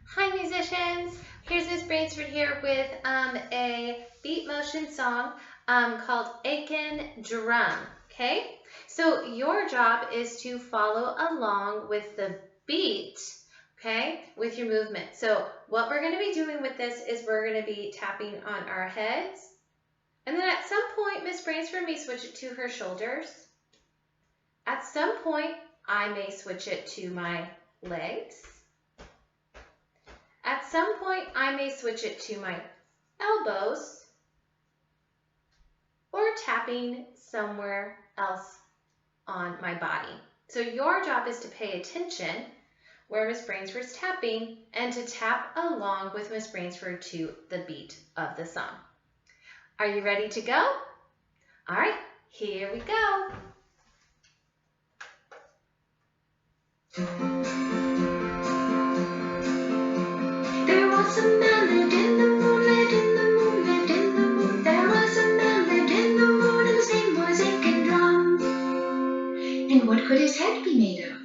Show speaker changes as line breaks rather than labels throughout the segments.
Hi musicians! Here's Miss Brainsford here with a beat motion song called Aiken Drum, okay? So your job is to follow along with the beat, okay, with your movement. So what we're going to be doing with this is we're going to be tapping on our heads, and then at some point Miss Brainsford may switch it to her shoulders. At some point I may switch it to my legs. At some point, I may switch it to my elbows or tapping somewhere else on my body. So your job is to pay attention where Miss Brainsford's tapping and to tap along with Miss Brainsford to the beat of the song. Are you ready to go? All right, here we go.
There was a man lived in the moon, lived in the moon, lived in the moon. There was a man lived in the moon, and his name was Aiken Drum. And what could his head be made of?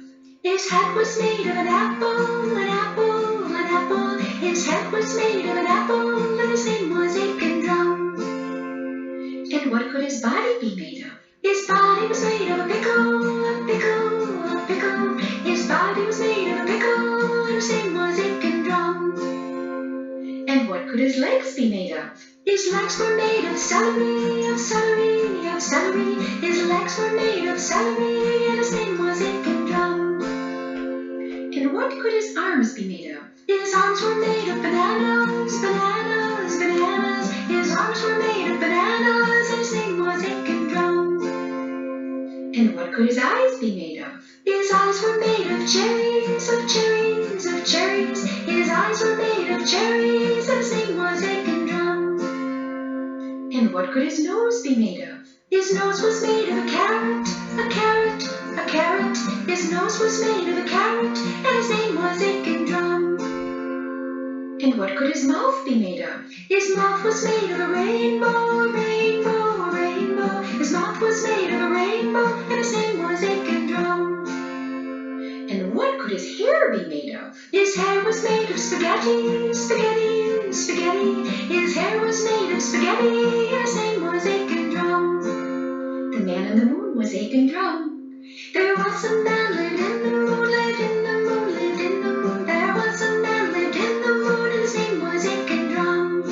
His head was made of an apple, an apple, an apple. His head was made of an apple, and his name was Aiken Drum. And what could his body be made of? His body was made of a pickle, a pickle, a pickle. His body was made of a pickle, and his name was Aiken Drum. And what could his legs be made of? His legs were made of celery, of celery, of celery. His legs were made of celery, and his name was Aiken Drum. And what could his arms be made of? His arms were made of bananas, bananas, bananas. His arms were made of bananas, and his name was Aiken Drum. And what could his eyes be made of? His eyes were made of cherries, of cherries, of cherries. His eyes were made of cherries, and his name was Aiken Drum. And what could his nose be made of? His nose was made of a carrot, a carrot, a carrot. His nose was made of a carrot, and his name was Aiken Drum. And what could his mouth be made of? His mouth was made of a rainbow, a rainbow, a rainbow. His mouth was made of a rainbow, and his name was Aiken Drum. And what could his hair be made of? His hair was made of spaghetti, spaghetti, spaghetti. His hair was made of spaghetti, and his name was Aiken Drum. The man on the moon was Aiken Drum. There was a man lived in the moon, lived in the moon, lived in the moon. There was a man lived in the moon, and his name was Aiken Drum.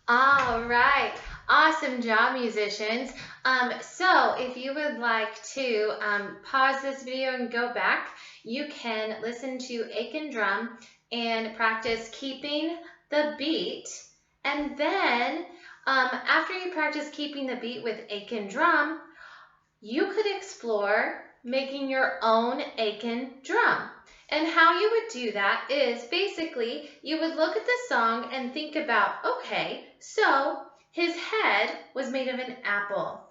All right, awesome job, musicians. So if you would like to pause this video and go back, you can listen to Aiken Drum and practice keeping the beat. And then after you practice keeping the beat with Aiken Drum, you could explore making your own Aiken Drum. And how you would do that is basically you would look at the song and think about, okay, so his head was made of an apple.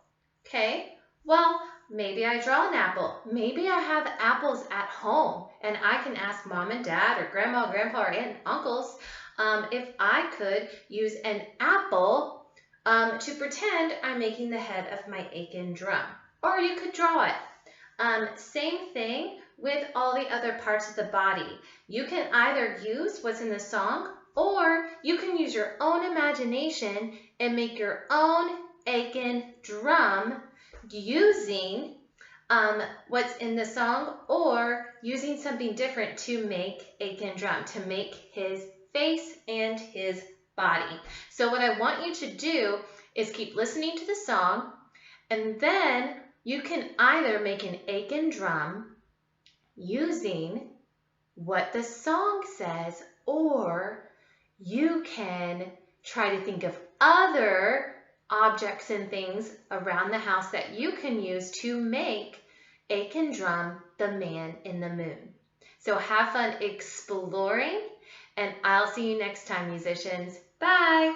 Okay, well, maybe I draw an apple. Maybe I have apples at home and I can ask mom and dad or grandma, grandpa, or aunt and uncles if I could use an apple to pretend I'm making the head of my Aiken Drum. Or you could draw it. Same thing with all the other parts of the body. You can either use what's in the song or you can use your own imagination and make your own Aiken Drum using what's in the song or using something different to make Aiken Drum, to make his face and his body. So what I want you to do is keep listening to the song, and then you can either make an Aiken Drum using what the song says, or you can try to think of other objects and things around the house that you can use to make Aiken Drum the man in the moon. So have fun exploring, and I'll see you next time, musicians. Bye!